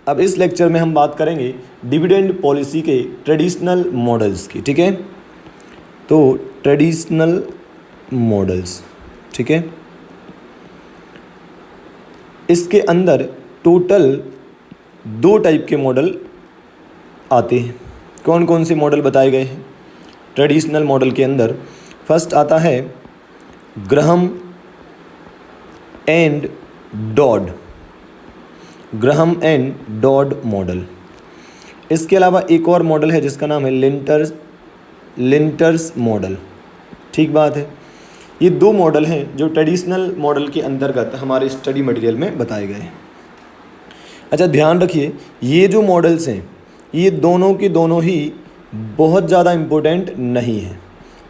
अब इस लेक्चर में हम बात करेंगे डिविडेंड पॉलिसी के ट्रेडिशनल मॉडल्स की, ठीक है। तो ट्रेडिशनल मॉडल्स, ठीक है, इसके अंदर टोटल 2 टाइप के मॉडल आते हैं। कौन कौन से मॉडल बताए गए हैं ट्रेडिशनल मॉडल के अंदर? फर्स्ट आता है Graham and Dodd, Graham and Dodd model. इसके अलावा एक और मॉडल है जिसका नाम है लिंटर्स मॉडल, ठीक बात है। ये 2 मॉडल हैं जो ट्रेडिशनल मॉडल के अंतर्गत हमारे स्टडी मटेरियल में बताए गए हैं। अच्छा, ध्यान रखिए, ये जो मॉडल्स हैं ये दोनों के दोनों ही बहुत ज़्यादा इम्पोर्टेंट नहीं है,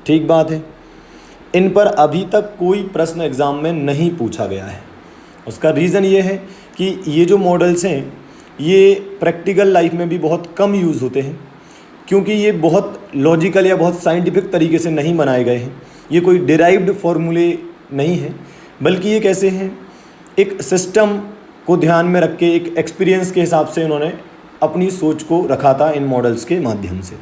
ठीक बात है। इन पर अभी तक कोई प्रश्न एग्ज़ाम में नहीं पूछा गया है। उसका रीज़न ये है कि ये जो मॉडल्स हैं ये प्रैक्टिकल लाइफ में भी बहुत कम यूज़ होते हैं, क्योंकि ये बहुत लॉजिकल या बहुत साइंटिफिक तरीके से नहीं बनाए गए हैं। ये कोई डिराइव्ड फॉर्मूले नहीं है, बल्कि ये कैसे हैं, एक सिस्टम को ध्यान में रख के एक एक्सपीरियंस के हिसाब से इन्होंने अपनी सोच को रखा था इन मॉडल्स के माध्यम से,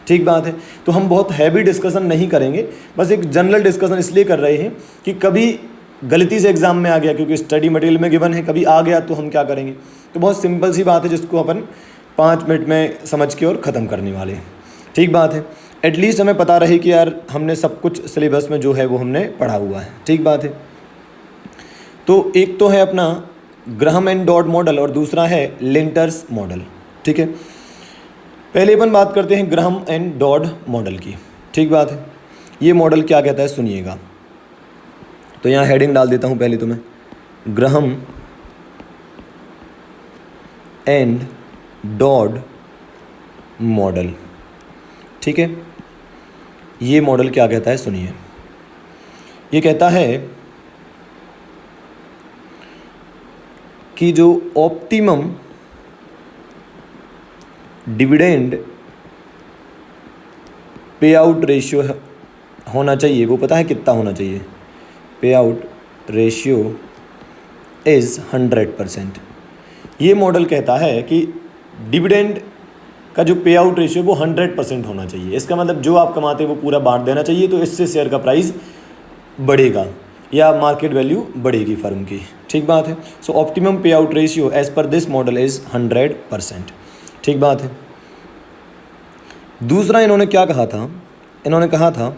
ठीक बात है। तो हम बहुत हैवी डिस्कशन नहीं करेंगे, बस एक जनरल डिस्कशन इसलिए कर रहे हैं कि कभी गलती से एग्जाम में आ गया, क्योंकि स्टडी मटेरियल में गिवन है, कभी आ गया तो हम क्या करेंगे। तो बहुत सिंपल सी बात है जिसको अपन 5 मिनट में समझ के और ख़त्म करने वाले हैं, ठीक बात है। एटलीस्ट हमें पता रहे कि यार हमने सब कुछ सिलेबस में जो है वो हमने पढ़ा हुआ है, ठीक बात है। तो एक तो है अपना ग्राहम एंड डॉड मॉडल और दूसरा है लिंटर्स मॉडल, ठीक है। पहले अपन बात करते हैं ग्राहम एंड डॉड मॉडल की, ठीक बात है। ये मॉडल क्या कहता है सुनिएगा। तो यहाँ हेडिंग डाल देता हूँ पहले तो मैं, ग्राहम एंड डॉड मॉडल, ठीक है। ये मॉडल क्या कहता है सुनिए। ये कहता है कि जो optimum dividend pay out ratio होना चाहिए, वो पता है कितना होना चाहिए? पे आउट रेशियो इज़ 100%। ये मॉडल कहता है कि डिविडेंड का जो पे आउट रेशियो वो 100% होना चाहिए। इसका मतलब जो आप कमाते हैं वो पूरा बांट देना चाहिए, तो इससे शेयर का प्राइस बढ़ेगा या मार्केट वैल्यू बढ़ेगी फर्म की, ठीक बात है। सो ऑप्टिमम पे out ratio as per this model is 100%, ठीक बात है। दूसरा इन्होंने क्या कहा था, इन्होंने कहा था,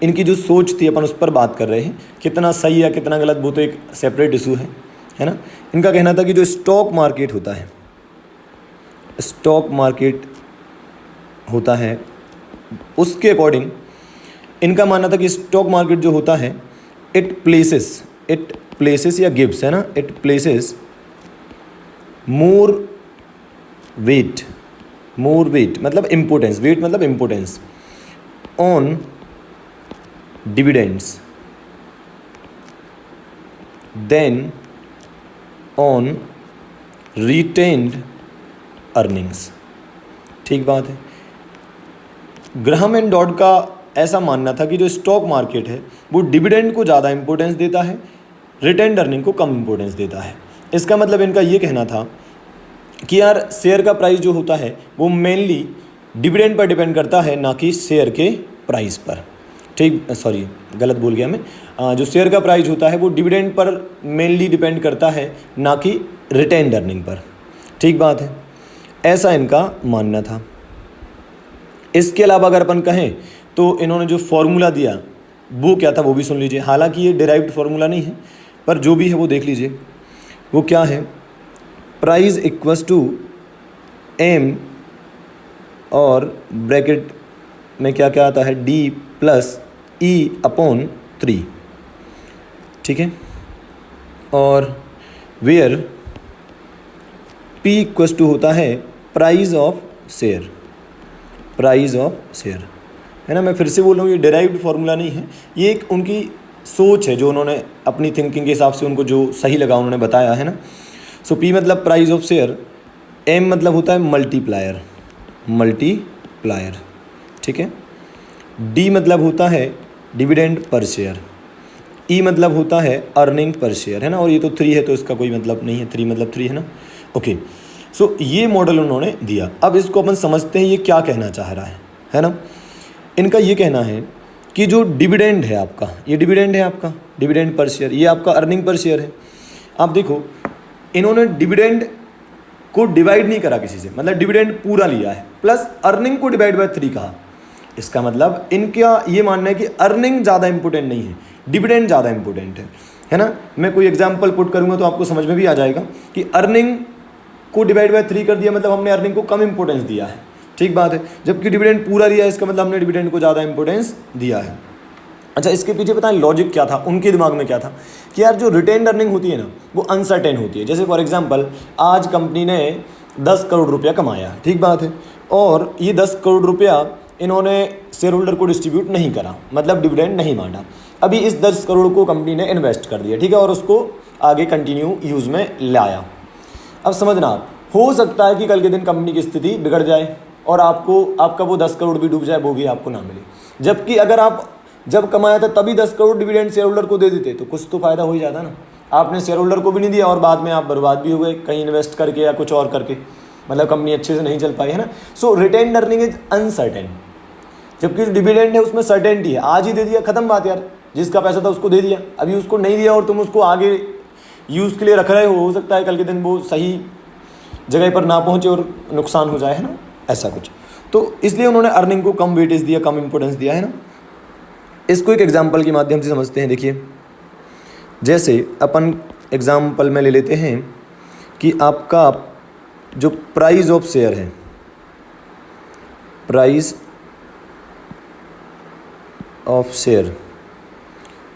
इनकी जो सोच थी अपन उस पर बात कर रहे हैं, कितना सही या कितना गलत वो तो एक सेपरेट इशू है ना। इनका कहना था कि जो स्टॉक मार्केट होता है, स्टॉक मार्केट होता है उसके अकॉर्डिंग इनका मानना था कि स्टॉक मार्केट जो होता है इट प्लेसेस या गिव्स, है ना, इट प्लेसेस मोर वेट मतलब इम्पोर्टेंस, वेट मतलब importance on dividends than on retained earnings, ठीक बात है। ग्राहम एंड डॉड का ऐसा मानना था कि जो स्टॉक मार्केट है वो डिविडेंड को ज़्यादा इंपॉर्टेंस देता है, रिटेन्ड अर्निंग को कम इंपॉर्टेंस देता है। इसका मतलब इनका ये कहना था कि यार शेयर का प्राइस जो होता है वो मेनली डिविडेंड पर डिपेंड करता है, ना कि शेयर के प्राइस पर, ठीक, सॉरी गलत बोल गया मैं। जो शेयर का प्राइस होता है वो डिविडेंड पर मेनली डिपेंड करता है, ना कि रिटेन्ड अर्निंग पर, ठीक बात है। ऐसा इनका मानना था। इसके अलावा अगर अपन कहें तो इन्होंने जो फॉर्मूला दिया वो क्या था वो भी सुन लीजिए। हालांकि ये डिराइव्ड फार्मूला नहीं है, पर जो भी है वो देख लीजिए। वो क्या है, प्राइस इक्वल्स टू एम और ब्रैकेट में क्या क्या आता है, डी प्लस ई अपॉन 3, ठीक है। और वेयर पी इक्वल्स टू होता है price of share, price of share, है ना। मैं फिर से बोल रहा हूँ, ये डिराइव्ड फार्मूला नहीं है, ये एक उनकी सोच है जो उन्होंने अपनी थिंकिंग के हिसाब से उनको जो सही लगा उन्होंने बताया, है ना। सो पी मतलब प्राइस ऑफ शेयर, एम मतलब होता है मल्टीप्लायर, ठीक है। डी मतलब होता है डिविडेंड पर शेयर, ई मतलब होता है अर्निंग पर शेयर, है ना। और ये तो 3 है तो इसका कोई मतलब नहीं है, 3 मतलब 3 है ना, ओके। सो ये मॉडल उन्होंने दिया। अब इसको अपन समझते हैं ये क्या कहना चाह रहा है ना। इनका ये कहना है कि जो डिविडेंड है आपका, ये डिविडेंड है आपका, डिविडेंड पर शेयर, ये आपका अर्निंग पर शेयर है। आप देखो इन्होंने डिविडेंड को डिवाइड नहीं करा किसी से, मतलब डिविडेंड पूरा लिया है प्लस अर्निंग को डिवाइड बाय 3 कहा। इसका मतलब इनका ये मानना है कि अर्निंग ज़्यादा इंपॉर्टेंट नहीं है, डिविडेंड ज़्यादा इंपॉर्टेंट है ना। मैं कोई एग्जांपल पुट करूँगा तो आपको समझ में भी आ जाएगा कि अर्निंग को डिवाइड बाय 3 कर दिया मतलब हमने अर्निंग को कम इंपॉर्टेंस दिया है, ठीक बात है। जबकि डिविडेंड पूरा दिया है इसका मतलब हमने डिविडेंड को ज़्यादा इंपॉर्टेंस दिया है। अच्छा, इसके पीछे पता है लॉजिक क्या था, उनके दिमाग में क्या था कि यार जो रिटेन्ड अर्निंग होती है ना वो अनसर्टेन होती है। जैसे फॉर एग्जांपल आज कंपनी ने 10 करोड़ रुपया कमाया, ठीक बात है, और ये 10 करोड़ रुपया इन्होंने शेयर होल्डर को डिस्ट्रीब्यूट नहीं करा, मतलब डिविडेंड नहीं बांटा। अभी इस 10 करोड़ को कंपनी ने इन्वेस्ट कर दिया, ठीक है, और उसको आगे कंटिन्यू यूज़ में लाया। अब समझना, हो सकता है कि कल के दिन कंपनी की स्थिति बिगड़ जाए और आपका वो 10 करोड़ भी डूब जाए, वो भी आपको ना मिले। जबकि अगर आप जब कमाया था तभी 10 करोड़ डिविडेंड शेयर होल्डर को दे देते तो कुछ तो फ़ायदा हो ही जाता ना। आपने शेयर होल्डर को भी नहीं दिया और बाद में आप बर्बाद भी हो गए कहीं इन्वेस्ट करके या कुछ और करके, मतलब कंपनी अच्छे से नहीं चल पाई, है ना। सो रिटेन्ड अर्निंग इज अनसर्टेन, जबकि जो डिविडेंड है उसमें सर्टेनिटी है। आज ही दे दिया, खत्म बात यार, जिसका पैसा था उसको दे दिया, अभी उसको नहीं दिया और तुम उसको आगे यूज़ के लिए रख रहे हो सकता है कल के दिन वो सही जगह पर ना पहुँचे और नुकसान हो जाए, है ना, ऐसा कुछ। तो इसलिए उन्होंने अर्निंग को कम वेटेज दिया, कम इंपॉर्टेंस दिया, है ना। इसको एक एग्जाम्पल के माध्यम से समझते हैं। देखिए जैसे अपन एग्जाम्पल में ले लेते हैं कि आपका जो प्राइस ऑफ शेयर है, प्राइस ऑफ शेयर,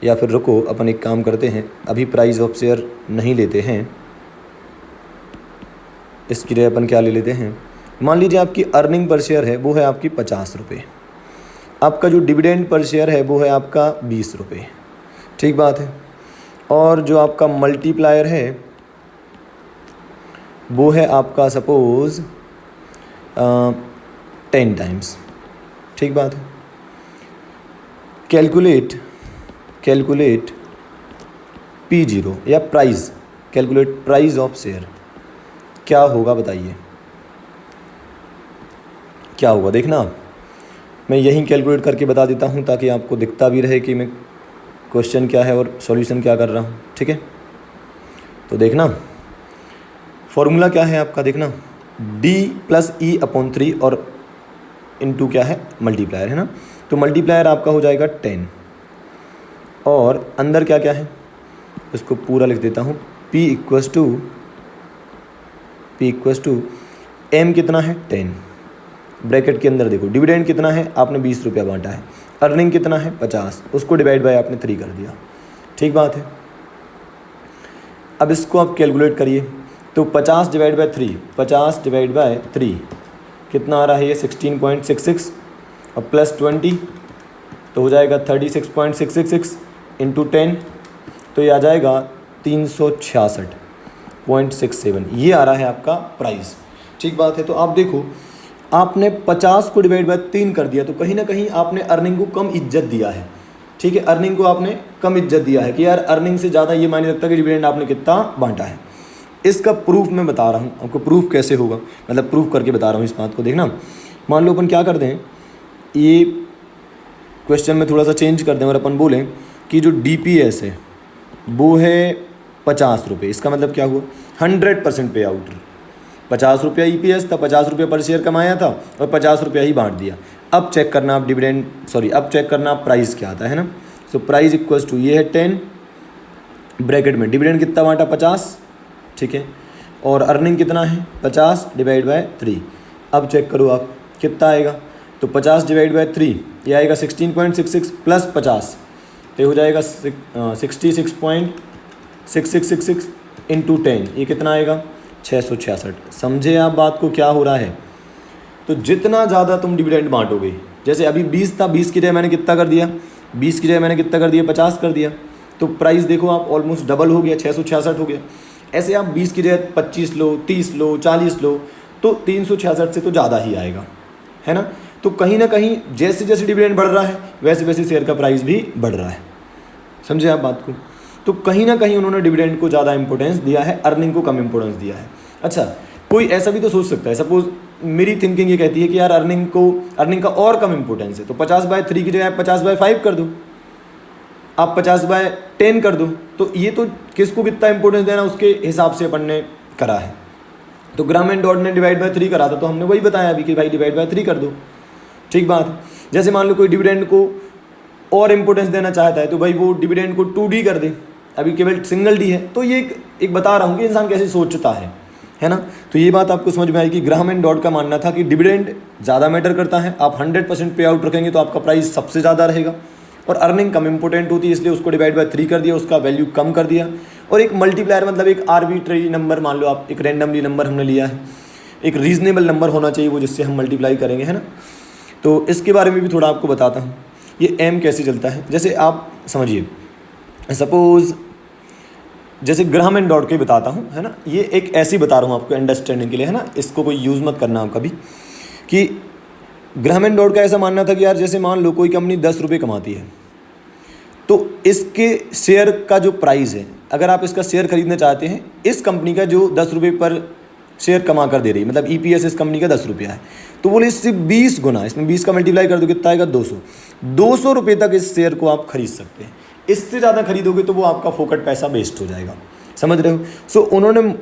या फिर रुको अपन एक काम करते हैं, अभी प्राइस ऑफ शेयर नहीं लेते हैं, इसकी जगह अपन क्या ले लेते हैं, मान लीजिए आपकी अर्निंग पर शेयर है वो है आपकी 50 रुपये, आपका जो डिविडेंड पर शेयर है वो है आपका 20 रुपये, ठीक बात है, और जो आपका मल्टीप्लायर है वो है आपका सपोज़ 10 टाइम्स, ठीक बात है। कैलकुलेट P0 या price, calculate price of share, क्या होगा बताइए, क्या होगा। देखना आप, मैं यहीं कैलकुलेट करके बता देता हूँ ताकि आपको दिखता भी रहे कि मैं क्वेश्चन क्या है और सॉल्यूशन क्या कर रहा हूँ, ठीक है। तो देखना फॉर्मूला क्या है आपका, देखना D+E/3 और इनटू क्या है मल्टीप्लायर, है ना। तो मल्टीप्लायर आपका हो जाएगा 10 और अंदर क्या क्या है इसको पूरा लिख देता हूँ। P इक्वस टू M कितना है 10, ब्रैकेट के अंदर देखो डिविडेंड कितना है, आपने 20 रुपया बांटा है, अर्निंग कितना है 50, उसको डिवाइड बाय आपने 3 कर दिया, ठीक बात है। अब इसको आप कैलकुलेट करिए, तो 50 डिवाइड बाय 3, 50 डिवाइड बाय 3 कितना आ रहा है ये 16.66 और प्लस 20 तो हो जाएगा 36.666 इंटू 10, तो ये आ जाएगा 366.67, ये आ रहा है आपका प्राइस, ठीक बात है। तो आप देखो आपने 50 को डिवाइड बाय 3 कर दिया, तो कहीं ना कहीं आपने अर्निंग को कम इज्जत दिया है, ठीक है, अर्निंग को आपने कम इज्जत दिया है कि यार अर्निंग से ज़्यादा ये मायने रखता है कि डिविडेंड आपने कितना बांटा है। इसका प्रूफ मैं बता रहा हूँ आपको, प्रूफ कैसे होगा, मतलब प्रूफ करके बता रहा हूँ इस बात को। देखना, मान लो अपन क्या कर दें, ये क्वेश्चन में थोड़ा सा चेंज कर दें और अपन बोलें कि जो DPS है वो है 50 रुपये, इसका मतलब क्या हुआ 100% पे आउट, 50 रुपया EPS था, 50 रुपये पर शेयर कमाया था और 50 रुपया ही बांट दिया। अब चेक करना आप अब चेक करना आप प्राइस क्या आता है ना। सो प्राइस इक्वल्स टू ये है 10 ब्रैकेट में डिविडेंड कितना बांटा 50, ठीक है, और अर्निंग कितना है 50 डिवाइड बाय 3। अब चेक करो आप कितना आएगा, तो 50 डिवाइड बाय 3 ये आएगा 16.66 प्लस 50 तो हो जाएगा 66.6666 इंटू 10, ये कितना आएगा 666। समझे आप बात को क्या हो रहा है। तो जितना ज़्यादा तुम डिविडेंड बांटोगे, जैसे अभी 20 था, 20 की जगह मैंने कितना कर दिया, 20 की जगह मैंने कितना कर दिया 50 कर दिया, तो प्राइस देखो आप ऑलमोस्ट डबल हो गया, 666 हो गया। ऐसे आप 20 की जगह 25 लो, 30 लो, 40 लो, तो 366 से तो ज़्यादा ही आएगा, है ना। तो कहीं ना कहीं जैसे जैसे डिविडेंड बढ़ रहा है वैसे वैसे शेयर का प्राइस भी बढ़ रहा है, समझे आप बात को। तो कहीं ना कहीं उन्होंने डिविडेंड को ज़्यादा इंपॉर्टेंस दिया है, अर्निंग को कम इंपॉर्टेंस दिया है। अच्छा, कोई ऐसा भी तो सोच सकता है, सपोज मेरी थिंकिंग ये कहती है कि यार अर्निंग का और कम इंपॉर्टेंस है, तो 50/3 की जगह आप 50/5 कर दो, आप 50/10 कर दो। तो ये तो किसको कितना इंपॉर्टेंस देना उसके हिसाब से अपन ने करा है। तो ग्राम एंड डॉट ने डिवाइड/3 करा था, तो हमने वही बताया अभी कि भाई डिवाइड/3 कर दो, ठीक बात। जैसे मान लो कोई डिविडेंड को और इंपॉर्टेंस देना चाहता है, तो भाई वो डिविडेंड को 2D कर दे, अभी केवल सिंगल डी है। तो ये एक बता रहा हूँ कि इंसान कैसे सोचता है ना। तो ये बात आपको समझ में आई कि ग्राहम एंड डॉट का मानना था कि डिविडेंड ज़्यादा मैटर करता है, आप 100% पे आउट रखेंगे तो आपका प्राइस सबसे ज़्यादा रहेगा, और अर्निंग कम इंपॉर्टेंट होती है, इसलिए उसको डिवाइड/3 कर दिया, उसका वैल्यू कम कर दिया। और एक मल्टीप्लायर मतलब एक आर्बिट्रेरी नंबर, मान लो आप एक रैंडमली नंबर हमने लिया है, एक रीजनेबल नंबर होना चाहिए वो, जिससे हम मल्टीप्लाई करेंगे, है ना। तो इसके बारे में भी थोड़ा आपको बताता हूँ, ये एम कैसे चलता है। जैसे आप समझिए, सपोज जैसे ग्राहम एंड डॉट के बताता हूँ, है ना, ये एक ऐसी बता रहा हूँ आपको अंडरस्टैंडिंग के लिए, है ना, इसको कोई यूज़ मत करना आप कभी। कि ग्राहम एंड डॉट का ऐसा मानना था कि यार जैसे मान लो कोई कंपनी 10 रुपये कमाती है, तो इसके शेयर का जो प्राइस है, अगर आप इसका शेयर खरीदना चाहते हैं, इस कंपनी का जो 10 रुपये पर शेयर कमा कर दे रही है, मतलब EPS इस कंपनी का 10 रुपया है, तो बोले इससे 20 गुना, इसमें 20 का मल्टीप्लाई कर दो कितना आएगा, 200 रुपये तक इस शेयर को आप खरीद सकते हैं। इससे ज़्यादा खरीदोगे तो वो आपका फोकट पैसा वेस्ट हो जाएगा, समझ रहे हो। सो उन्होंने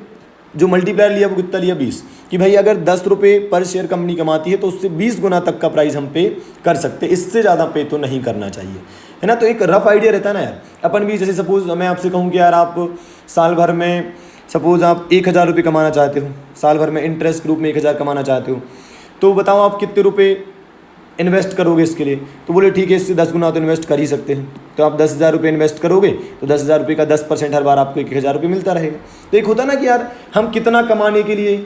जो मल्टीप्लायर लिया वो कितना लिया, 20, कि भाई अगर 10 रुपये पर शेयर कंपनी कमाती है तो उससे 20 गुना तक का प्राइस हम पे कर सकते हैं, इससे ज़्यादा पे तो नहीं करना चाहिए, है ना। तो एक रफ आइडिया रहता है ना यार। अपन भी जैसे सपोज मैं आपसे कहूँ कि यार आप साल भर में सपोज आप 1000 रुपये कमाना चाहते हो, साल भर में इंटरेस्ट ग्रुप में 1000 कमाना चाहते हो, तो बताओ आप कितने रुपये इन्वेस्ट करोगे इसके लिए। तो बोले ठीक है, इससे 10 गुना तो इन्वेस्ट कर ही सकते हैं, तो आप 10,000 रुपये इन्वेस्ट करोगे तो 10,000 रुपये का 10% हर बार आपको 1000 रुपये मिलता रहेगा। तो एक होता ना कि यार हम कितना कमाने के लिए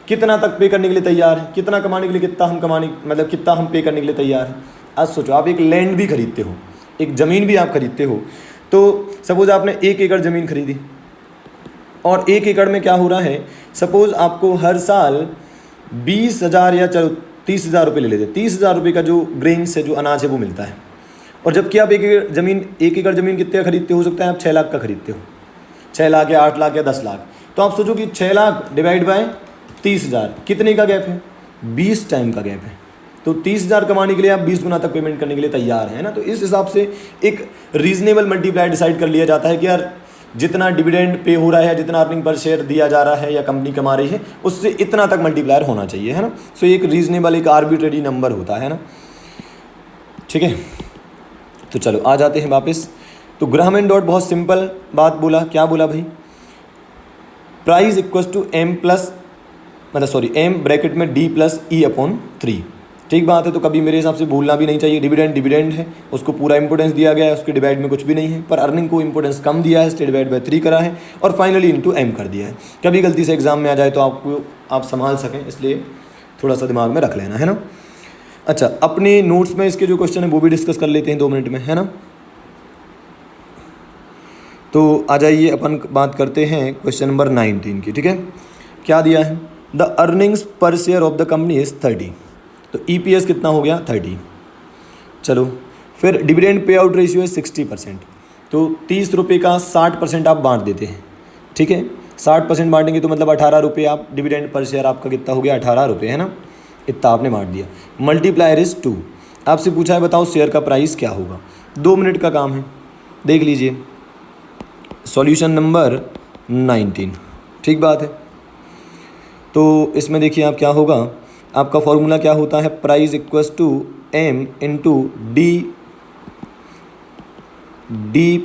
कितना तक पे करने के लिए तैयार है, कितना कमाने के लिए कितना हम कमाने मतलब कितना हम पे करने के लिए तैयार हैं। आज सोचो, आप एक लैंड भी खरीदते हो, एक ज़मीन भी आप खरीदते हो, तो सपोज़ आपने 1 एकड़ ज़मीन खरीदी, और 1 एकड़ में क्या हो रहा है, सपोज़ आपको हर साल 20,000 या चलो 30,000 रुपये ले लेते, 30,000 रुपये का जो ग्रेन्स है, जो अनाज है वो मिलता है। और जबकि आप 1 एकड़ ज़मीन कितने का खरीदते हो सकता है, आप 6 लाख का खरीदते हो, 6 लाख या 8 लाख या 10 लाख। तो आप सोचो कि 6 लाख डिवाइड बाय 30,000 कितने का गैप है, 20 टाइम का गैप है। तो 30,000 कमाने के लिए आप 20 गुना तक पेमेंट करने के लिए तैयार हैं ना। तो इस हिसाब से एक रीजनेबल मल्टीप्लायर डिसाइड कर लिया जाता है कि यार जितना डिविडेंड पे हो रहा है, जितना अर्निंग पर शेयर दिया जा रहा है या कंपनी कमा रही है, उससे इतना तक मल्टीप्लायर होना चाहिए, है ना। सो एक रीजनेबल एक आर्बिट्रेरी नंबर होता है ना, ठीक है। तो चलो आ जाते हैं वापस। तो ग्राहम एंड डॉट बहुत सिंपल बात बोला, क्या बोला भाई, price equals to M plus मतलब सॉरी एम ब्रैकेट में डी प्लस ई अपॉन 3, ठीक बात है। तो कभी मेरे हिसाब से भूलना भी नहीं चाहिए, डिविडेंड है, उसको पूरा इंपोर्टेंस दिया गया है, उसके डिवाइड में कुछ भी नहीं है, पर अर्निंग को इंपोर्टेंस कम दिया है, इसलिए डिवाइड बाय 3 करा है, और फाइनली इनटू एम कर दिया है। कभी गलती से एग्जाम में आ जाए तो आप संभाल सकें, इसलिए थोड़ा सा दिमाग में रख लेना, है ना। अच्छा, अपने नोट्स में इसके जो क्वेश्चन है वो भी डिस्कस कर लेते हैं 2 मिनट में, है ना। तो आ जाइए, अपन बात करते हैं क्वेश्चन नंबर 19 की, ठीक है। क्या दिया है, द अर्निंग्स पर share of the company is 30, तो EPS कितना हो गया 30। चलो फिर डिविडेंड पे आउट रेशियो है 60%, तो 30 रुपये का 60% आप बांट देते हैं, ठीक है। 60% बांटेंगे तो मतलब 18 रुपये आप डिविडेंड पर शेयर आपका कितना हो गया, 18 रुपये, है ना, इतना आपने बांट दिया। मल्टीप्लायर इज़ 2, आपसे पूछा है बताओ शेयर का प्राइस क्या होगा। 2 मिनट का काम है, देख लीजिए सॉल्यूशन नंबर 19, ठीक बात है। तो इसमें देखिए आप क्या होगा, आपका फॉर्मूला क्या होता है, price equals to M into D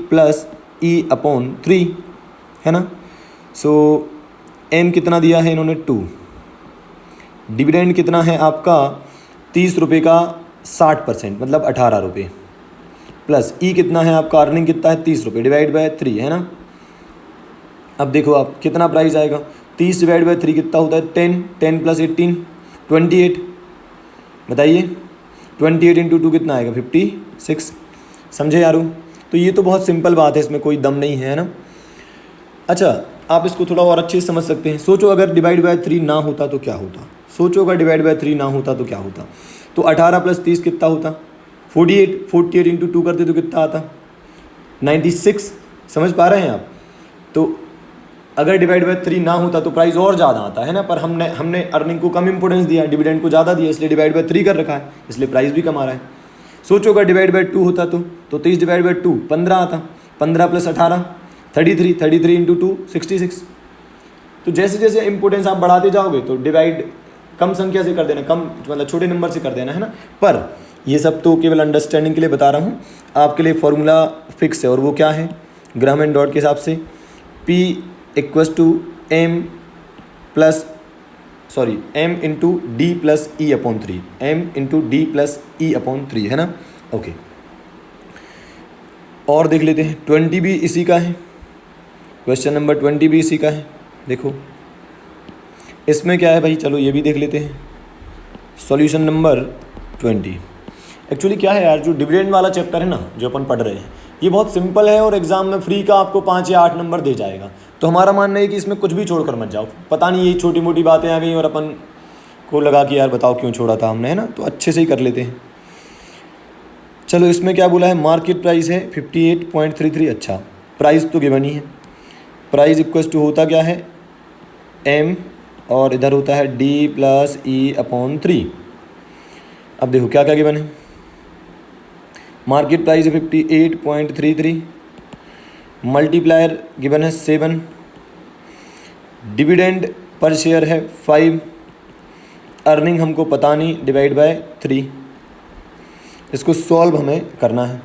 plus E upon 3, है ना। सो एम कितना दिया है इन्होंने 2, डिविडेंड कितना है आपका 30 रुपये का 60% मतलब 18 रुपये, प्लस ई कितना है आपका अर्निंग कितना है 30 रुपये डिवाइड बाय 3, है ना। अब देखो आप कितना प्राइस आएगा, 30 डिवाइड बाय 3 कितना होता है 10 प्लस 18 28, बताइए 28 इंटू 2 कितना आएगा 56, समझे यारो। तो ये तो बहुत सिंपल बात है, इसमें कोई दम नहीं है ना। अच्छा, आप इसको थोड़ा और अच्छे से समझ सकते हैं। सोचो अगर डिवाइड बाय 3 ना होता तो क्या होता, सोचो अगर डिवाइड बाय 3 ना होता तो क्या होता। तो 18 प्लस 30 कितना होता 48 इंटू 2 करते तो कितना आता 96, समझ पा रहे हैं आप। तो अगर डिवाइड बाय 3 ना होता तो प्राइस और ज़्यादा आता है ना, पर हमने अर्निंग को कम इंपोर्टेंस दिया, डिविडेंड को ज़्यादा दिया, इसलिए डिवाइड बाय 3 कर रखा है, इसलिए प्राइस भी कम आ रहा है। सोचो अगर डिवाइड बाय 2 होता तो 30 डिवाइड बाय 2 15 आता, 15 + 18 33, 33 × 2 66। तो जैसे जैसे इंपोर्टेंस आप बढ़ाते जाओगे तो डिवाइड कम संख्या से कर देना, कम मतलब छोटे नंबर से कर देना, है ना। पर ये सब तो केवल अंडरस्टैंडिंग के लिए बता रहा हूँ, आपके लिए फॉर्मूला फिक्स है, और वो क्या है, ग्राम एंड डॉट के हिसाब से P = m × d + E/3, m × d + E/3, है ना। ओके, और देख लेते हैं, 20 भी इसी का है, क्वेश्चन नंबर 20 भी इसी का है। देखो इसमें क्या है भाई, चलो ये भी देख लेते हैं। सॉल्यूशन नंबर 20 एक्चुअली क्या है यार, जो डिविडेंड वाला चैप्टर है ना जो अपन पढ़ रहे हैं, ये बहुत सिंपल है और एग्जाम में फ्री का आपको 5 या 8 नंबर दे जाएगा। तो हमारा मानना है कि इसमें कुछ भी छोड़कर मत जाओ। पता नहीं ये छोटी मोटी बातें आ गई और अपन को लगा कि यार बताओ क्यों छोड़ा था हमने, है ना, तो अच्छे से ही कर लेते हैं। चलो इसमें क्या बोला है, मार्केट प्राइस है 58.33। अच्छा, प्राइस तो गिवन ही है, प्राइस इक्वल्स टू होता क्या है m, और इधर होता है d + E/3। अब देखो क्या क्या गिवन है, मार्केट प्राइस है 58.33, मल्टीप्लायर गिवन है 7, डिविडेंड पर शेयर है 5, अर्निंग हमको पता नहीं, डिवाइड बाय 3। इसको सॉल्व हमें करना है,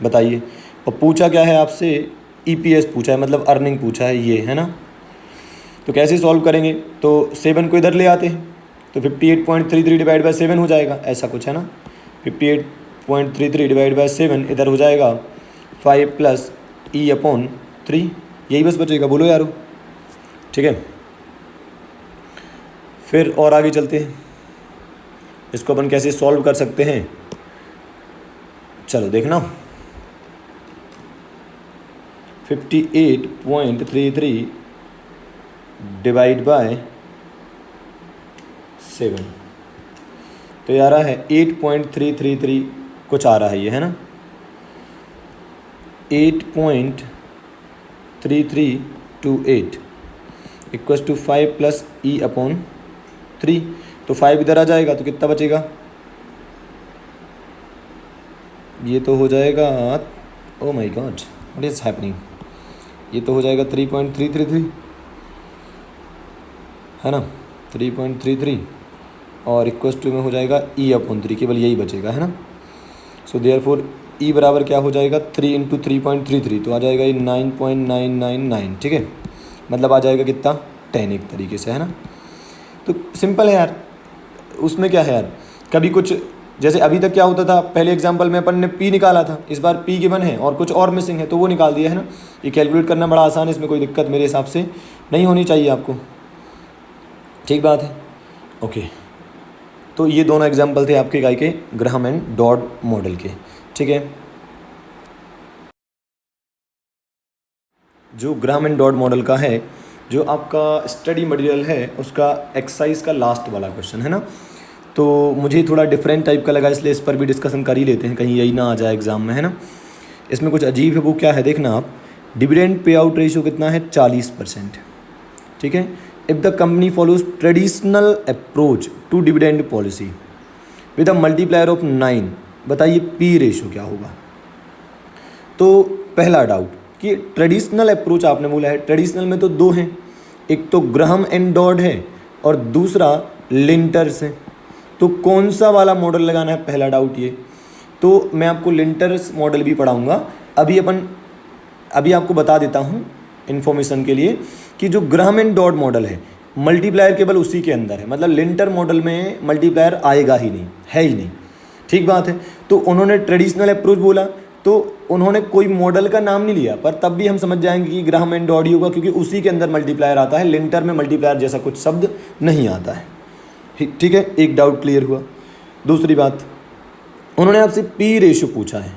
बताइए। और पूछा क्या है आपसे, EPS पूछा है, मतलब अर्निंग पूछा है, ये है ना। तो कैसे सॉल्व करेंगे, तो 7 को इधर ले आते हैं, तो 58.33 डिवाइड बाय 7 हो जाएगा, ऐसा कुछ है ना। 58.33 डिवाइड बाय 7 इधर हो जाएगा 5 + E/3, यही बस बचेगा, बोलो यारो, ठीक है। फिर और आगे चलते हैं, इसको अपन कैसे सॉल्व कर सकते हैं, चलो देखना। 58.33 डिवाइड बाय 7, तो ये आ रहा है 8.333 कुछ आ रहा है, ये है ना 8.3328 इक्वल्स टू 5 + E/3। तो 5 इधर आ जाएगा तो कितना बचेगा, ये तो हो जाएगा, oh my God what is happening, ये तो हो जाएगा 3.333, है ना 3.33, और इक्वल्स टू में हो जाएगा E/3, केवल यही बचेगा, है ना। सो देयरफॉर E बराबर क्या हो जाएगा, 3 × 3.33, तो आ जाएगा ये 9.999, ठीक है, मतलब आ जाएगा कितना 10 एक तरीके से, है ना। तो सिंपल है यार, उसमें क्या है यार, कभी कुछ जैसे अभी तक क्या होता था, पहले एग्जांपल में अपन ने P निकाला था, इस बार P गिवन है और कुछ और मिसिंग है तो वो निकाल दिया, है ना। ये कैलकुलेट करना बड़ा आसान है, इसमें कोई दिक्कत मेरे हिसाब से नहीं होनी चाहिए आपको, ठीक बात है। ओके, तो ये दोनों एग्जांपल थे आपके गाय के ग्राहम एंड डॉड मॉडल के, ठीक है। जो ग्राहम एंड डॉड मॉडल का है, जो आपका स्टडी मटेरियल है, उसका एक्सरसाइज का लास्ट वाला क्वेश्चन है ना, तो मुझे थोड़ा डिफरेंट टाइप का लगा, इसलिए इस पर भी डिस्कशन कर ही लेते हैं, कहीं यही ना आ जाए एग्जाम में, है ना। इसमें कुछ अजीब है, वो क्या है देखना आप, डिविडेंड पे आउट रेशियो कितना है 40%, ठीक है। If the company follows traditional approach to dividend policy with a multiplier of 9, बताइए P रेशियो क्या होगा। तो पहला डाउट कि ट्रेडिशनल अप्रोच आपने बोला है, ट्रेडिशनल में तो 2 हैं, एक तो ग्राहम एंड डॉड है और दूसरा लिंटर्स है, तो कौन सा वाला मॉडल लगाना है, पहला डाउट ये। तो मैं आपको लिंटर्स मॉडल भी पढ़ाऊंगा, अभी आपको बता देता हूँ इन्फॉर्मेशन के लिए कि जो ग्राहम एंड डॉड मॉडल है, मल्टीप्लायर केवल उसी के अंदर है, मतलब लिंटर मॉडल में मल्टीप्लायर आएगा ही नहीं, है ही नहीं, ठीक बात है। तो उन्होंने ट्रेडिशनल अप्रोच बोला, तो उन्होंने कोई मॉडल का नाम नहीं लिया, पर तब भी हम समझ जाएंगे कि ग्राहम एंड डॉड ही होगा, क्योंकि उसी के अंदर मल्टीप्लायर आता है, लिंटर में मल्टीप्लायर जैसा कुछ शब्द नहीं आता है, ठीक है। एक डाउट क्लियर हुआ। दूसरी बात, उन्होंने आपसे P रेशियो पूछा है,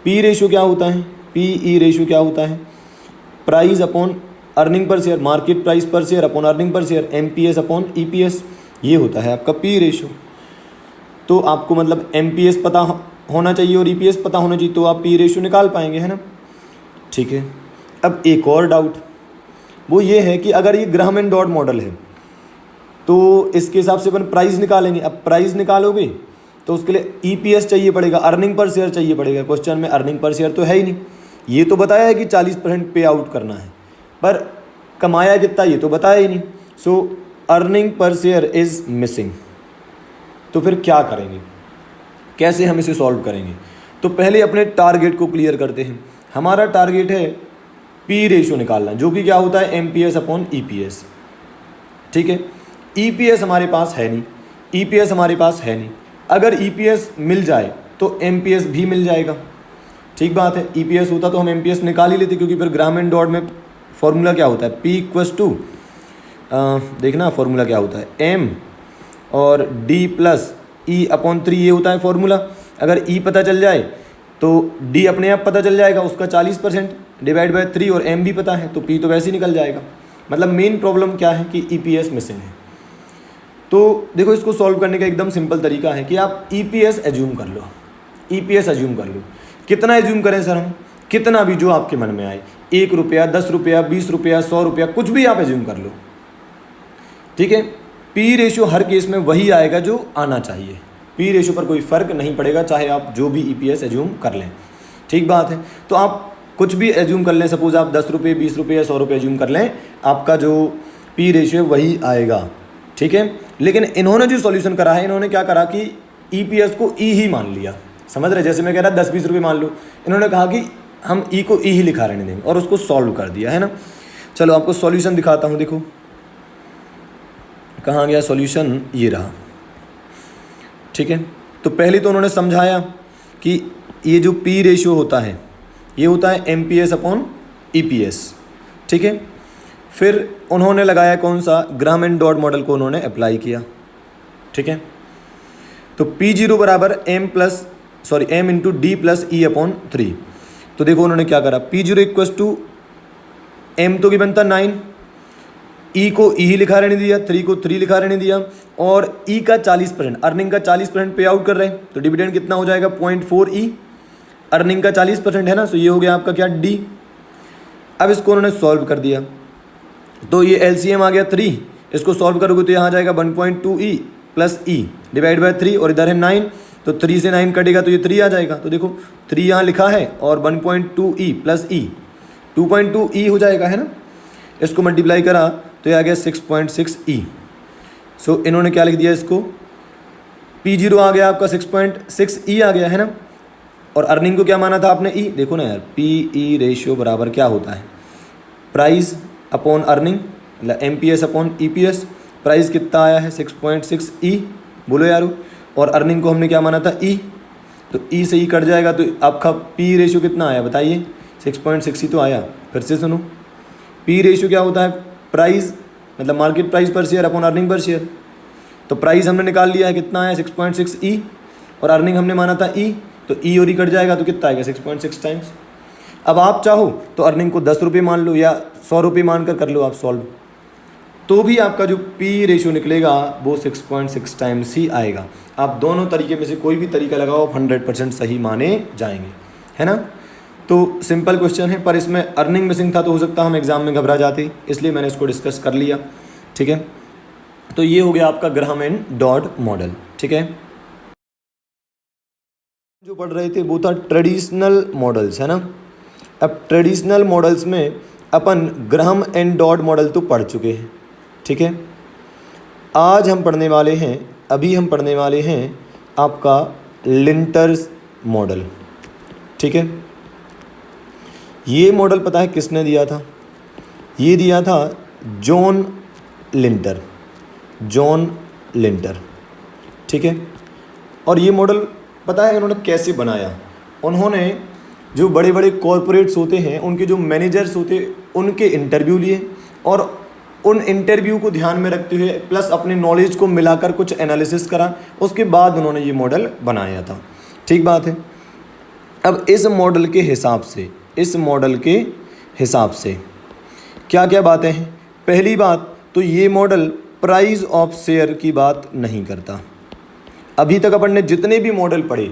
P रेशियो क्या होता है, PE रेशियो क्या होता है, price upon earning per share, market price per share upon earning per share, MPS upon EPS, ये होता है आपका P रेशियो। तो आपको मतलब MPS पता होना चाहिए और EPS पता होना चाहिए, तो आप P रेशियो निकाल पाएंगे, है ना, ठीक है। अब एक और डाउट, वो ये है कि अगर ये ग्राहम एंड डॉट मॉडल है तो इसके हिसाब से अपन प्राइस निकालेंगे। अब प्राइस निकालोगे तो उसके लिए ईपीएस चाहिए पड़ेगा, अर्निंग पर शेयर चाहिए पड़ेगा। क्वेश्चन में अर्निंग पर शेयर तो है ही नहीं। ये तो बताया है कि 40% पे आउट करना है, पर कमाया कितना ये तो बताया ही नहीं। So earning per share is missing. तो फिर क्या करेंगे, कैसे हम इसे सॉल्व करेंगे? तो पहले अपने टारगेट को क्लियर करते हैं। हमारा टारगेट है पी रेशियो निकालना, जो कि क्या होता है एमपीएस अपॉन ईपीएस। ठीक है, ईपीएस हमारे पास है नहीं, ईपीएस हमारे पास है नहीं। अगर ईपीएस मिल जाए तो एमपीएस भी मिल जाएगा। ठीक बात है, ईपीएस होता तो हम एमपीएस निकाल ही लेते, क्योंकि फिर ग्राम एंड डॉट में फॉर्मूला क्या होता है, पी इक्वस टू देखना फॉर्मूला क्या होता है, एम और डी प्लस ई अपॉन 3, ये होता है फॉर्मूला। अगर ई पता चल जाए तो डी अपने आप पता चल जाएगा, उसका 40% डिवाइड बाय 3, और एम भी पता है तो पी तो वैसे ही निकल जाएगा। मतलब मेन प्रॉब्लम क्या है कि ईपीएस मिसिंग है। तो देखो, इसको सॉल्व करने का एकदम सिंपल तरीका है कि आप ईपीएस एज्यूम कर लो। ईपीएस एज्यूम कर लो, कितना एज्यूम करें सर हम? कितना भी जो आपके मन में आए, 1 रुपया, 10 रुपया, 20 रुपया, 100 रुपया, कुछ भी आप एज्यूम कर लो। ठीक है, पी रेशियो हर केस में वही आएगा जो आना चाहिए। पी रेशियो पर कोई फ़र्क नहीं पड़ेगा, चाहे आप जो भी ईपीएस एज्यूम कर लें। ठीक बात है, तो आप कुछ भी एज्यूम कर लें, सपोज आप 10 रुपये, 20 रुपये, 100 रुपये एज्यूम कर लें, आपका जो पी रेशियो वही आएगा। ठीक है, लेकिन इन्होंने जो सॉल्यूशन करा है, इन्होंने क्या करा कि ईपीएस को ई ही मान लिया। समझ रहे, जैसे मैं कह रहा 10-20 रुपये मान लो, इन्होंने कहा कि हम ई को ई ही लिखा रहने देंगे, और उसको सॉल्व कर दिया है ना। चलो आपको सॉल्यूशन दिखाता हूँ। देखो कहाँ गया सॉल्यूशन, ये रहा। ठीक है, तो पहले तो उन्होंने समझाया कि ये जो पी रेशियो होता है ये होता है एमपीएस अपॉन ईपीएस। ठीक है, फिर उन्होंने लगाया कौन सा, ग्राम एंड डॉट मॉडल को उन्होंने अप्लाई किया। ठीक है, तो P0 बराबर M into D plus E upon 3। तो देखो उन्होंने क्या करा, P0 इक्वस टू एम तो की बनता 9, ई को ई ही लिखा रहने दिया, 3 को 3 लिखा रहने दिया, और ई का 40%, अर्निंग का 40% पे आउट कर रहे हैं, तो डिविडेंड कितना हो जाएगा 0.4 ई, अर्निंग का 40% है ना। सो ये हो गया आपका क्या, डी। अब इसको उन्होंने सॉल्व कर दिया, तो ये एलसीएम आ गया 3, इसको सॉल्व करोगे तो यहाँ आ जाएगा 1.2 E plus E divide by 3, और इधर है 9, तो 3 से 9 कटेगा तो ये 3 आ जाएगा। तो देखो 3 यहाँ लिखा है, और 1.2 ई प्लस ई 2.2 ई हो जाएगा, है ना। इसको मल्टीप्लाई करा तो ये आ गया 6.6 ई। सो इन्होंने क्या लिख दिया, इसको P0 आ गया आपका 6.6 ई आ गया, है ना। और अर्निंग को क्या माना था आपने, ई। देखो ना यार, पी ई रेशियो बराबर क्या होता है, प्राइस अपॉन अर्निंग, मतलब एमपीएस अपॉन ईपीएस। प्राइस कितना आया है 6.6 ई, बोलो यारो, और अर्निंग को हमने क्या माना था, ई। तो ई से ई कट जाएगा तो आपका पी रेशियो कितना आया बताइए, 6.6 ही तो आया। फिर से सुनो, पी रेशियो क्या होता है, प्राइस मतलब market price per share upon earning per share. तो प्राइस हमने निकाल लिया है, कितना आया 6.6 ई, और अर्निंग हमने माना था ई, तो ई और ई कट जाएगा तो कितना आएगा 6.6 टाइम्स। अब आप चाहो तो अर्निंग को 10 रुपये मान लो या 100 रुपये मानकर कर लो आप सॉल्व, तो भी आपका जो पी रेशियो निकलेगा वो 6.6 टाइम्स ही आएगा। आप दोनों तरीके में से कोई भी तरीका लगाओ, आप 100% सही माने जाएंगे, है ना। तो सिंपल क्वेश्चन है, पर इसमें अर्निंग मिसिंग था तो हो सकता हम एग्जाम में घबरा जाते, इसलिए मैंने इसको डिस्कस कर लिया। ठीक है, तो ये हो गया आपका ग्राहम एंड डॉट मॉडल। ठीक है, जो पढ़ रहे थे वो था ट्रेडिशनल मॉडल्स, है ना। अब ट्रेडिशनल मॉडल्स में अपन ग्राहम एंड डॉट मॉडल तो पढ़ चुके हैं। ठीक है, आज हम पढ़ने वाले हैं, अभी हम पढ़ने वाले हैं आपका लिंटर्स मॉडल। ठीक है, ये मॉडल पता है किसने दिया था, ये दिया था जॉन लिंटर, जॉन लिंटर। ठीक है, और ये मॉडल पता है उन्होंने कैसे बनाया, उन्होंने जो बड़े बड़े कॉरपोरेट्स होते हैं उनके जो मैनेजर्स होते उनके इंटरव्यू लिए, और उन इंटरव्यू को ध्यान में रखते हुए प्लस अपने नॉलेज को मिलाकर कुछ एनालिसिस करा, उसके बाद उन्होंने ये मॉडल बनाया था। ठीक बात है। अब इस मॉडल के हिसाब से, इस मॉडल के हिसाब से क्या क्या बातें हैं। पहली बात तो ये मॉडल प्राइस ऑफ शेयर की बात नहीं करता। अभी तक अपन ने जितने भी मॉडल पढ़े,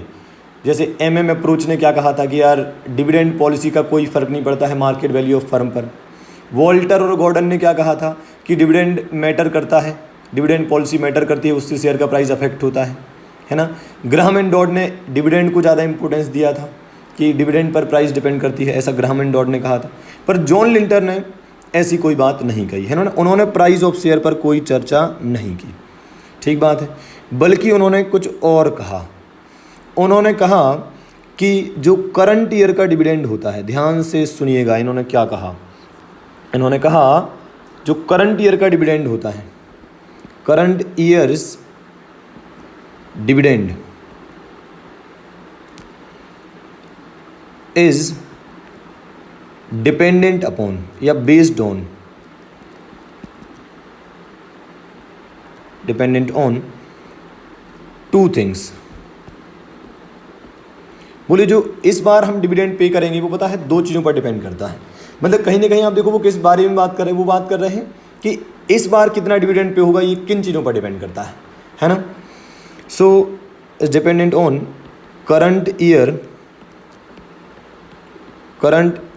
जैसे अप्रोच ने क्या कहा था कि यार डिविडेंड पॉलिसी का कोई फ़र्क नहीं पड़ता है मार्केट वैल्यू ऑफ फर्म पर, वॉल्टर और गॉर्डन ने क्या कहा था कि डिविडेंड मैटर करता है, डिविडेंड पॉलिसी मैटर करती है, उससे शेयर का प्राइस अफेक्ट होता है ना। ग्राहम एंड डॉड ने डिविडेंड को ज़्यादा इंपॉर्टेंस दिया था कि डिविडेंड पर प्राइस डिपेंड करती है, ऐसा ग्राहम एंड डॉड ने कहा था। पर जॉन लिंटर ने ऐसी कोई बात नहीं कही है ना, उन्होंने प्राइस ऑफ शेयर पर कोई चर्चा नहीं की, ठीक बात है। बल्कि उन्होंने कुछ और कहा, उन्होंने कहा कि जो करंट ईयर का डिविडेंड होता है, ध्यान से सुनिएगा इन्होंने क्या कहा। इन्होंने कहा जो करंट ईयर का डिविडेंड होता है, current year's dividend is dependent upon या based on, dependent on two things. बोले जो इस बार हम डिविडेंड पे करेंगे वो पता है दो चीज़ों पर डिपेंड करता है। मतलब कहीं ना कहीं आप देखो वो किस बारे में बात कर रहे हैं, वो बात कर रहे हैं कि इस बार कितना डिविडेंड पे होगा, ये किन चीज़ों पर डिपेंड करता है ना। So is dependent on current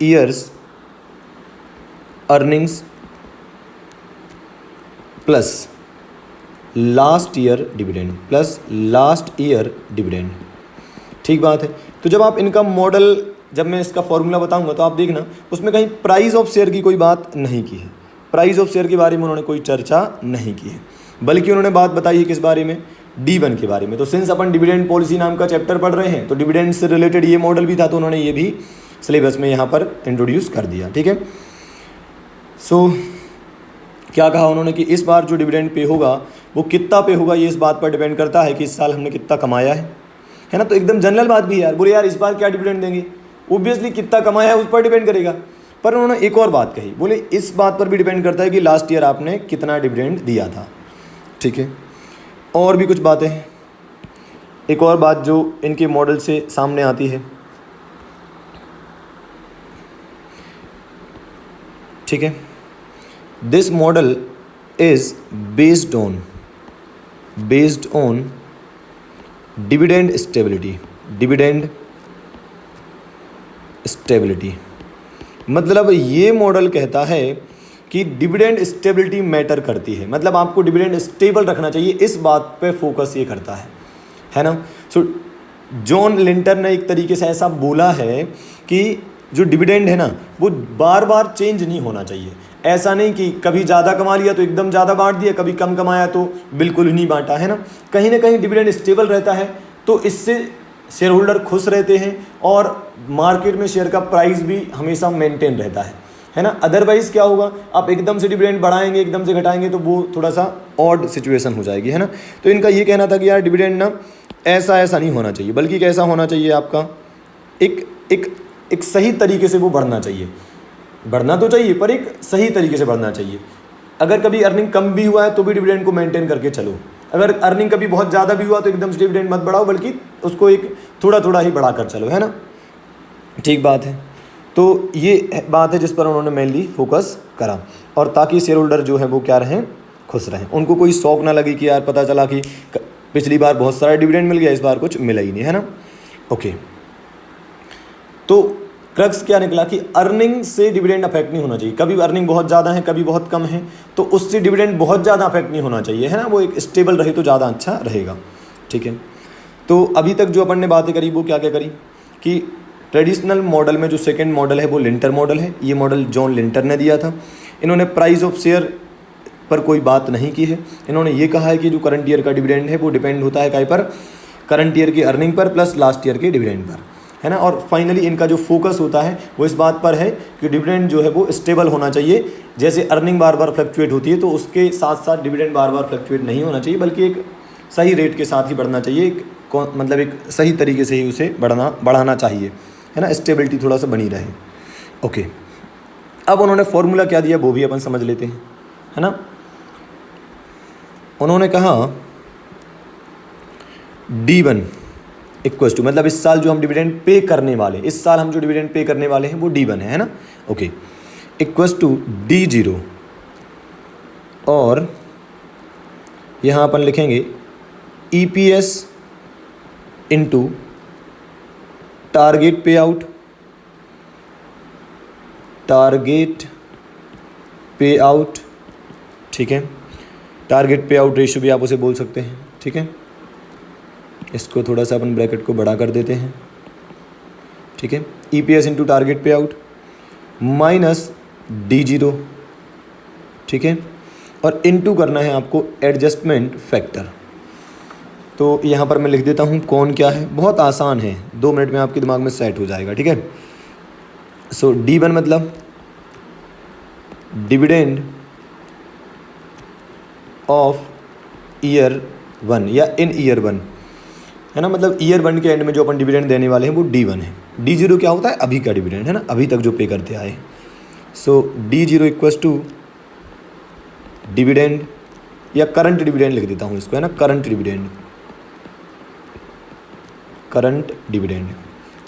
years earnings plus last year dividend, ठीक बात है। तो जब आप इनका मॉडल, जब मैं इसका फॉर्मूला बताऊंगा तो आप देखना उसमें कहीं प्राइस ऑफ शेयर की कोई बात नहीं की है, प्राइस ऑफ शेयर के बारे में उन्होंने कोई चर्चा नहीं की है, बल्कि उन्होंने बात बताई है किस बारे में, D1 के बारे में। तो सिंस अपन डिविडेंड पॉलिसी नाम का चैप्टर पढ़ रहे हैं तो डिविडेंड से रिलेटेड ये मॉडल भी था, तो उन्होंने ये भी सिलेबस में यहाँ पर इंट्रोड्यूस कर दिया, ठीक है। सो क्या कहा उन्होंने कि इस बार जो डिविडेंड पे होगा वो कितना पे होगा, ये इस बात पर डिपेंड करता है कि इस साल हमने कितना कमाया है ना। तो एकदम जनरल बात भी है यार, बोले यार इस बार क्या डिविडेंड देंगे, ओब्वियसली कितना कमाया है उस पर डिपेंड करेगा। पर उन्होंने एक और बात कही, बोले इस बात पर भी डिपेंड करता है कि लास्ट ईयर आपने कितना डिविडेंड दिया था, ठीक है। और भी कुछ बातें हैं, एक और बात जो इनके मॉडल से सामने आती है, ठीक है। This model is based on dividend stability, मतलब ये मॉडल कहता है कि डिविडेंड स्टेबिलिटी मैटर करती है, मतलब आपको डिविडेंड स्टेबल रखना चाहिए, इस बात पे फोकस ये करता है ना। सो जॉन लिंटर ने एक तरीके से ऐसा बोला है कि जो डिविडेंड है ना वो बार बार चेंज नहीं होना चाहिए, ऐसा नहीं कि कभी ज़्यादा कमा लिया तो एकदम ज़्यादा बांट दिया, कभी कम कमाया तो बिल्कुल ही नहीं बांटा, है ना। कहीं ना कहीं डिविडेंड स्टेबल रहता है तो इससे शेयर होल्डर खुश रहते हैं और मार्केट में शेयर का प्राइस भी हमेशा मेंटेन रहता है ना। अदरवाइज़ क्या होगा, आप एकदम से डिविडेंड बढ़ाएंगे एकदम से घटाएंगे तो वो थोड़ा सा ऑड सिचुएशन हो जाएगी, है ना। तो इनका ये कहना था कि यार डिविडेंड ना ऐसा नहीं होना चाहिए, बल्कि कैसा होना चाहिए आपका, एक सही तरीके से वो बढ़ना चाहिए, बढ़ना तो चाहिए पर एक सही तरीके से बढ़ना चाहिए। अगर कभी अर्निंग कम भी हुआ है तो भी डिविडेंड को मेंटेन करके चलो, अगर अर्निंग कभी बहुत ज़्यादा भी हुआ तो एकदम से डिविडेंड मत बढ़ाओ, बल्कि उसको एक थोड़ा ही बढ़ा कर चलो, है ना, ठीक बात है। तो ये बात है जिस पर उन्होंने मेनली फोकस करा, और ताकि शेयर होल्डर जो है वो क्या रहें, खुश रहें, उनको कोई शौक ना लगे कि यार पता चला कि पिछली बार बहुत सारा डिविडेंड मिल गया, इस बार कुछ मिला ही नहीं, है ना। ओके, तो क्रक्स क्या निकला कि अर्निंग से डिविडेंड अफेक्ट नहीं होना चाहिए, कभी अर्निंग बहुत ज़्यादा है कभी बहुत कम है तो उससे डिविडेंड बहुत ज़्यादा अफेक्ट नहीं होना चाहिए, है ना, वो एक स्टेबल रहे तो ज़्यादा अच्छा रहेगा, ठीक है। तो अभी तक जो अपन ने बातें करी वो क्या करी कि ट्रेडिशनल मॉडल में जो सेकंड मॉडल है वो लिंटर मॉडल है, ये मॉडल जॉन लिंटर ने दिया था। इन्होंने प्राइस ऑफ शेयर पर कोई बात नहीं की है, इन्होंने ये कहा है कि जो करंट ईयर का डिविडेंड है वो डिपेंड होता है काय पर, करंट ईयर की earning per plus last year के डिविडेंड पर, है ना। और फाइनली इनका जो फोकस होता है वो इस बात पर है कि डिविडेंड जो है वो स्टेबल होना चाहिए, जैसे अर्निंग बार बार फ्लक्चुएट होती है तो उसके साथ साथ डिविडेंड बार बार फ्लक्चुएट नहीं होना चाहिए, बल्कि एक सही रेट के साथ ही बढ़ना चाहिए, मतलब एक सही तरीके से ही उसे बढ़ाना चाहिए, है ना, स्टेबिलिटी थोड़ा सा बनी रहे। ओके, अब उन्होंने फॉर्मूला क्या दिया वो भी अपन समझ लेते हैं, है ना। उन्होंने कहा D1 इक्वल्स टू, मतलब इस साल जो हम डिविडेंड पे करने वाले, इस साल हम जो डिविडेंड पे करने वाले हैं वो D1 है ना। ओके, इक्वल्स टू D0, और यहाँ अपन लिखेंगे EPS into target pay out पे आउट, ठीक है। टारगेट पे आउट रेशियो भी आप उसे बोल सकते हैं, ठीक है। इसको थोड़ा सा अपन ब्रैकेट को बड़ा कर देते हैं, ठीक है। EPS into target pay out minus D0, ठीक है। और इनटू करना है आपको एडजस्टमेंट फैक्टर। तो यहाँ पर मैं लिख देता हूँ कौन क्या है, बहुत आसान है, 2 मिनट में आपके दिमाग में सेट हो जाएगा, ठीक है। सो D1 मतलब डिविडेंड ऑफ ईयर 1 या इन ईयर 1, है ना। मतलब ईयर 1 के एंड में जो अपन डिविडेंड देने वाले हैं वो D1 है। D0 क्या होता है, अभी का डिविडेंड, है ना, अभी तक जो पे करते आए। सो D0 इक्वल्स टू डिविडेंड या करंट डिविडेंड लिख देता हूँ इसको, है ना, करंट डिविडेंड। करंट डिविडेंड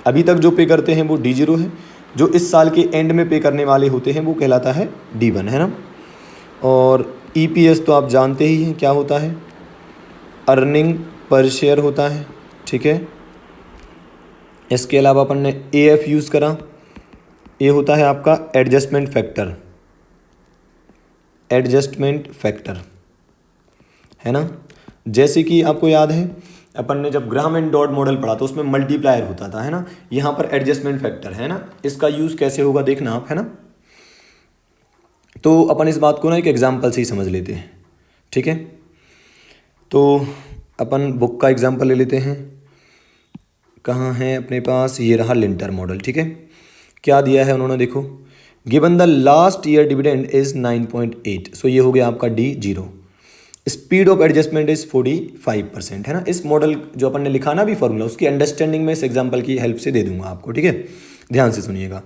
अभी तक जो पे करते हैं वो D0 है, जो इस साल के एंड में पे करने वाले होते हैं वो कहलाता है D1, है ना। और EPS तो आप जानते ही हैं क्या होता है, अर्निंग पर शेयर होता है, ठीक है। इसके अलावा अपन ने AF यूज़ करा, ये होता है आपका एडजस्टमेंट फैक्टर, एडजस्टमेंट फैक्टर, है ना। जैसे कि आपको याद है अपन ने जब ग्राम एंड डॉट मॉडल पढ़ा तो उसमें मल्टीप्लायर होता था, है ना। यहाँ पर एडजस्टमेंट फैक्टर है ना, इसका यूज़ कैसे होगा देखना आप, है ना। तो अपन इस बात को ना एक एग्जाम्पल से ही समझ लेते हैं, ठीक है। तो अपन बुक का एग्जाम्पल ले लेते हैं, कहाँ है अपने पास, ये रहा लिंटर मॉडल, ठीक है। क्या दिया है उन्होंने, देखो, given the last year dividend is 9.8, सो ये हो गया आपका D0। Speed of adjustment is 45%, है ना। इस मॉडल जो अपन ने लिखा ना भी फॉर्मूला, उसकी अंडरस्टैंडिंग में इस एग्जाम्पल की हेल्प से दे दूंगा आपको, ठीक है। ध्यान से सुनिएगा।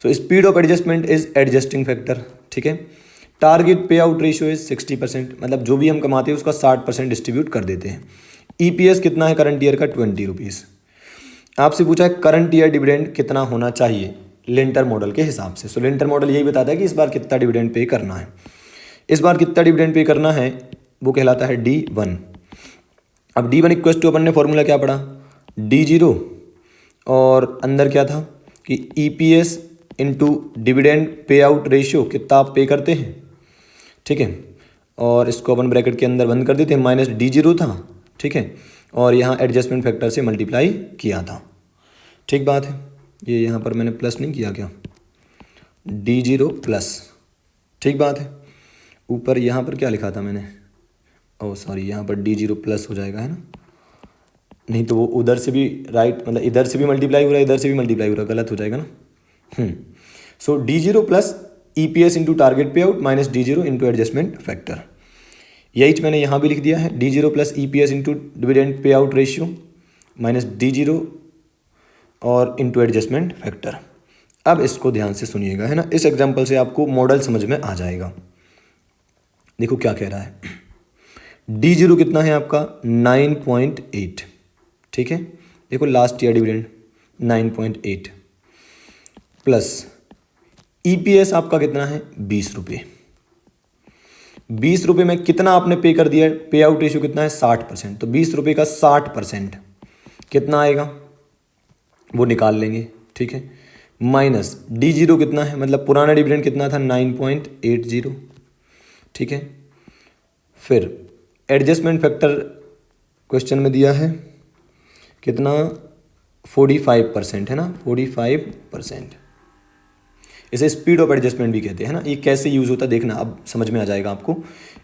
So speed of adjustment is adjusting factor, ठीक है। Target pay out ratio is 60%, मतलब जो भी हम कमाते हैं उसका 60% डिस्ट्रीब्यूट कर देते हैं। EPS कितना है करंट ईयर का, 20 रुपीज़। आपसे पूछा है करंट ईयर डिविडेंड कितना होना चाहिए लिंटर मॉडल के हिसाब से। सो लिंटर मॉडल यही बताता है कि इस बार कितना डिविडेंड पे करना है, इस बार कितना डिविडेंड पे करना है, वो कहलाता है D1। अब D1 इक्वल टू अपन ने फॉर्मूला क्या पढ़ा, D0, और अंदर क्या था कि EPS into dividend pay out ratio कितना आप पे करते हैं, ठीक है। और इसको अपन ब्रैकेट के अंदर बंद कर देते हैं, माइनस D0 था, ठीक है। और यहाँ एडजस्टमेंट फैक्टर से मल्टीप्लाई किया था, ठीक बात है। ये यहाँ पर मैंने प्लस नहीं किया क्या, D0 प्लस, ठीक बात है। ऊपर यहाँ पर क्या लिखा था मैंने, ओह सॉरी, यहाँ पर D0 प्लस हो जाएगा, है ना, नहीं तो वो उधर से भी राइट, मतलब इधर से भी मल्टीप्लाई हो रहा है, इधर से भी मल्टीप्लाई हो रहा है, गलत हो जाएगा ना। So D0 plus EPS into target pay out minus D0 into adjustment factor, यही मैंने यहाँ भी लिख दिया है, D0 plus EPS into dividend pay out ratio minus D0 और इंटू एडजस्टमेंट फैक्टर। अब इसको ध्यान से सुनिएगा, है ना, इस एग्जाम्पल से आपको मॉडल समझ में आ जाएगा। देखो क्या कह रहा है, D0 कितना है आपका 9.8, ठीक है। देखो last year dividend 9.8 plus EPS आपका कितना है 20 रुपये। 20 रुपये में कितना आपने पे कर दिया है, पे आउट रेशियो कितना है 60%, तो 20 रुपये का 60% कितना आएगा वो निकाल लेंगे, ठीक है। माइनस D0 कितना है, मतलब पुराना डिविडेंड कितना था 9.80, ठीक है। फिर एडजस्टमेंट फैक्टर क्वेश्चन में दिया है कितना 45%, है ना, 45%। इसे स्पीड ऑफ एडजस्टमेंट भी कहते हैं, ना। ये कैसे यूज़ होता है देखना, अब समझ में आ जाएगा आपको।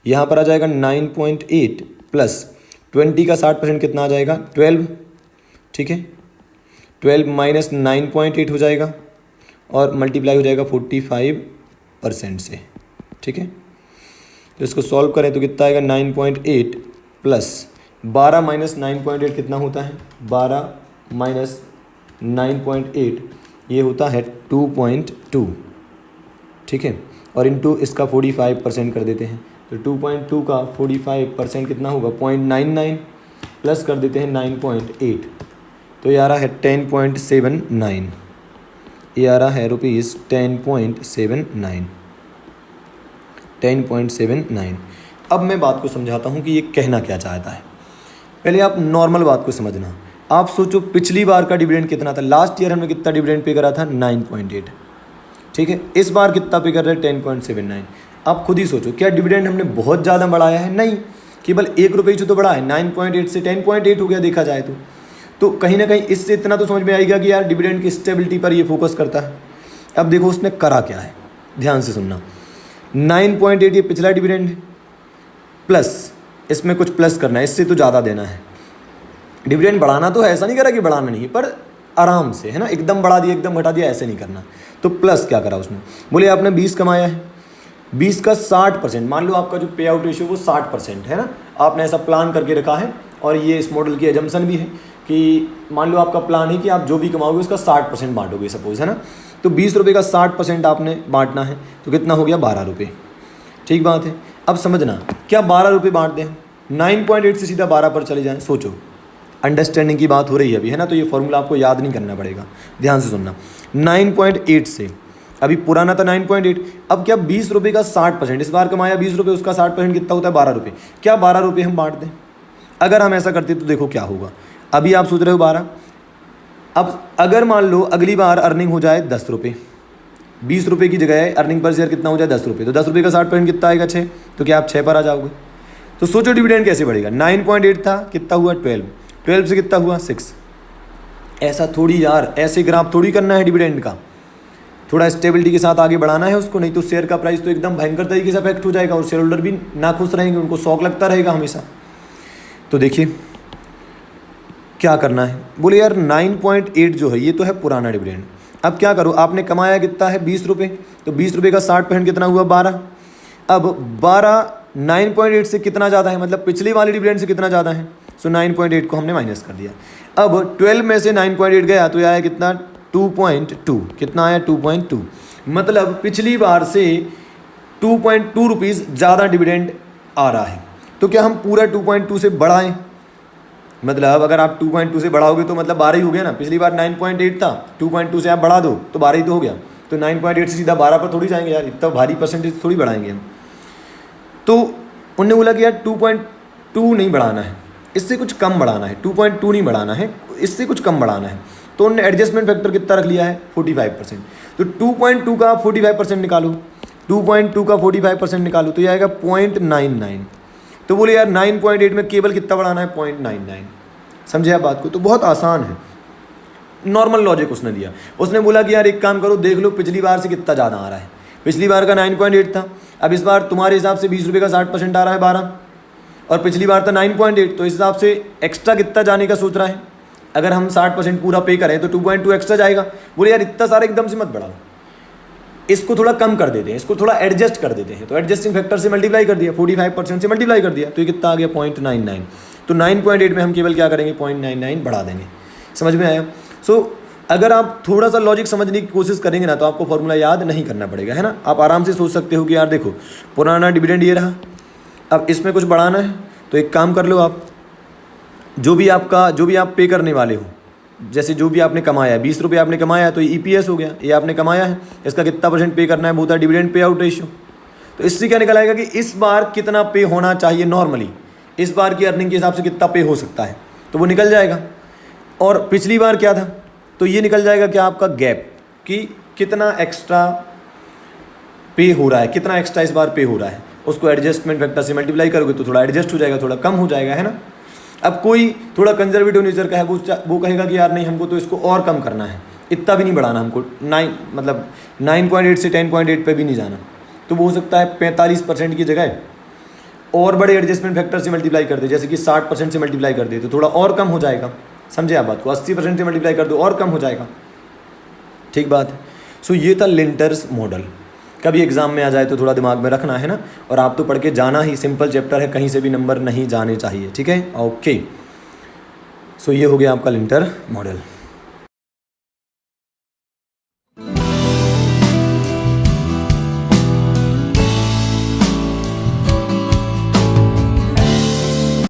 यहाँ पर आ जाएगा 9.8 प्लस 20 का 60% कितना आ जाएगा 12, ठीक है। 12 माइनस 9.8 हो जाएगा और मल्टीप्लाई हो जाएगा 45% से, ठीक है। तो इसको सॉल्व करें तो कितना आएगा 9.8 प्लस 12 माइनस 9.8 कितना होता है, 12 माइनस 9.8 ये होता है 2.2, ठीक है। और इनटू इसका 45% कर देते हैं, तो 2.2 का 45% कितना होगा 0.99 प्लस कर देते हैं 9.8, तो ये आ रहा है 10.79, ये आ रहा है रुपीज़ 10.79। अब मैं बात को समझाता हूँ कि ये कहना क्या चाहता है। पहले आप नॉर्मल बात को समझना। आप सोचो पिछली बार का डिविडेंड कितना था, लास्ट ईयर हमने कितना डिविडेंड पे करा था 9.8, ठीक है। इस बार कितना पे कर रहे हैं 10.79। आप खुद ही सोचो, क्या डिविडेंड हमने बहुत ज़्यादा बढ़ाया है? नहीं, केवल 1 रुपये से तो बढ़ा है, 9.8 से 10.8 हो गया देखा जाए तो कहीं ना कहीं इससे इतना तो समझ में आएगा कि यार डिविडेंड की स्टेबिलिटी पर ये फोकस करता है। अब देखो उसने करा क्या है, ध्यान से सुनना। 9.8 ये पिछला डिविडेंड है, प्लस इसमें कुछ प्लस करना है, इससे तो ज़्यादा देना है। डिविडेंड बढ़ाना तो है, ऐसा नहीं करा कि बढ़ाना नहीं, पर आराम से, है ना, एकदम बढ़ा दिया एकदम घटा दिया ऐसे नहीं करना। तो प्लस क्या करा उसने, बोले आपने 20 कमाया है, 20 का 60%, मान लो आपका जो पे आउट रेशियो वो 60% है ना, आपने ऐसा प्लान करके रखा है। और ये इस मॉडल की एजम्पशन भी है कि मान लो आपका प्लान है कि आप जो भी कमाओगे उसका 60% बांटोगे सपोज, है ना। तो 20 रुपये का 60% आपने बांटना है, तो कितना हो गया? 12 रुपये। ठीक बात है। अब समझना, क्या 12 रुपये बांट दें? 9.8 से सीधा 12 पर चले जाएं? सोचो, अंडरस्टैंडिंग की बात हो रही है अभी, है ना, तो ये फॉर्मूला आपको याद नहीं करना पड़ेगा, ध्यान से सुनना। 9.8 से, अभी पुराना था 9.8, अब क्या 20 रुपये का 60%, इस बार कमाया 20 रुपये, उसका 60% कितना होता है? 12 रुपये। क्या 12 रुपये हम बांट दें? अगर हम ऐसा करते तो देखो क्या होगा। अभी आप सोच रहे हो 12, अब अगर मान लो अगली बार अर्निंग हो जाए 10 रुपये, 20 रुपये की जगह अर्निंग पर शेयर कितना हो जाए? 10 रुपये, तो 10 रुपये का 60% कितना आएगा? 6। तो क्या आप 6 पर आ जाओगे? तो सोचो डिविडेंड कैसे बढ़ेगा। 9.8 था, कितना हुआ? 12, 12 से कितना हुआ? 6। ऐसा थोड़ी यार, ऐसे ग्राफ थोड़ी करना है डिविडेंड का, थोड़ा स्टेबिलिटी के साथ आगे बढ़ाना है उसको, नहीं तो शेयर का प्राइस तो एकदम भयंकर तरीके से अफेक्ट हो जाएगा और शेयर होल्डर भी नाखुश रहेंगे, उनको शौक लगता रहेगा हमेशा। तो देखिए क्या करना है, बोले यार 9.8 जो है ये तो है पुराना डिविडेंड। अब क्या करो, आपने कमाया कितना है? 20 रुपये, तो 20 रुपये का 60% कितना हुआ? 12। अब 12 9.8 से कितना ज़्यादा है, मतलब पिछली वाली डिविडेंड से कितना ज़्यादा है? सो 9.8 को हमने माइनस कर दिया। अब 12 में से 9.8 गया तो ये आया कितना? 2.2। कितना आया? 2.2। मतलब पिछली बार से 2.2 रुपीज़ ज़्यादा डिविडेंड आ रहा है। तो क्या हम पूरा 2.2 से बढ़ाएं? मतलब अगर आप 2.2 से बढ़ाओगे तो मतलब 12 ही हो गया ना। पिछली बार 9.8 था, 2.2 से आप बढ़ा दो तो 12 ही तो हो गया। तो 9.8 से सीधा 12 पर थोड़ी जाएंगे यार, इतना भारी परसेंटेज थोड़ी बढ़ाएंगे हम। तो उनने बोला कि यार 2.2 नहीं बढ़ाना है, इससे कुछ कम बढ़ाना है, 2.2 नहीं बढ़ाना है, इससे कुछ कम बढ़ाना है। तो उन्होंने एडजस्टमेंट फैक्टर कितना रख लिया है? 45%। तो 2.2 का 45% निकालो, 2.2 का 45% निकालो तो ये आएगा 0.99। तो बोले यार 9.8 में केवल कितना बढ़ाना है? 0.99। समझे आप बात को? तो बहुत आसान है, नॉर्मल लॉजिक उसने दिया। उसने बोला कि यार एक काम करो, देख लो पिछली बार से कितना ज़्यादा आ रहा है। पिछली बार का 9.8 था, अब इस बार तुम्हारे हिसाब से 20 रुपये का 60% आ रहा है 12, और पिछली बार था 9.8, तो इस हिसाब से एक्स्ट्रा कितना जाने का सोच रहा है? अगर हम 60% पूरा पे करें तो 2.2 एक्स्ट्रा जाएगा। बोले यार इतना सारा एकदम से मत बढ़ाओ, इसको थोड़ा कम कर देते हैं, इसको थोड़ा एडजस्ट कर देते हैं। तो एडजस्टिंग फैक्टर से मल्टीप्लाई कर दिया, 45% से मल्टीप्लाई कर दिया, तो ये कितना आ गया? 0.99। तो 9.8 में हम केवल क्या करेंगे? 0.99 बढ़ा देंगे। समझ में आया? सो अगर आप थोड़ा सा लॉजिक समझने की कोशिश करेंगे ना तो आपको फॉर्मूला याद नहीं करना पड़ेगा, है ना। आप आराम से सोच सकते हो कि यार देखो पुराना डिविडेंड ये रहा, अब इसमें कुछ बढ़ाना है तो एक काम कर लो आप, जो भी आप पे करने वाले हो, जैसे जो भी आपने कमाया है, 20 रुपये आपने कमाया है तो ये EPS हो गया, ये आपने कमाया है, इसका कितना % पे करना है? वो होता है डिविडेंड पे आउट रेशियो। तो इससे क्या निकल आएगा कि इस बार कितना पे होना चाहिए नॉर्मली, इस बार की अर्निंग के हिसाब से कितना पे हो सकता है, तो वो निकल जाएगा। और पिछली बार क्या था, तो ये निकल जाएगा क्या आपका गैप, कि कितना एक्स्ट्रा पे हो रहा है, कितना एक्स्ट्रा इस बार पे हो रहा है, उसको एडजस्टमेंट फैक्टर से मल्टीप्लाई करोगे तो थोड़ा एडजस्ट हो जाएगा, थोड़ा कम हो जाएगा, है ना। अब कोई थोड़ा कंजर्वेटिव नेचर का है, वो कहेगा कि यार नहीं हमको तो इसको और कम करना है, इतना भी नहीं बढ़ाना हमको, 9.8 से 10.8 पे भी नहीं जाना, तो वो हो सकता है 45% की जगह और बड़े एडजस्टमेंट फैक्टर से मल्टीप्लाई कर दे, जैसे कि 60% से मल्टीप्लाई कर दे तो थोड़ा और कम हो जाएगा। समझे आप बात को? 80% से मल्टीप्लाई कर दो और कम हो जाएगा। ठीक बात है। सो ये था लिंटर्स मॉडल। कभी एग्जाम में आ जाए तो थोड़ा दिमाग में रखना, है ना। और आप तो पढ़ के जाना ही, सिंपल चैप्टर है, कहीं से भी नंबर नहीं जाने चाहिए। ठीक है, ओके। सो ये हो गया आपका लिंटर मॉडल।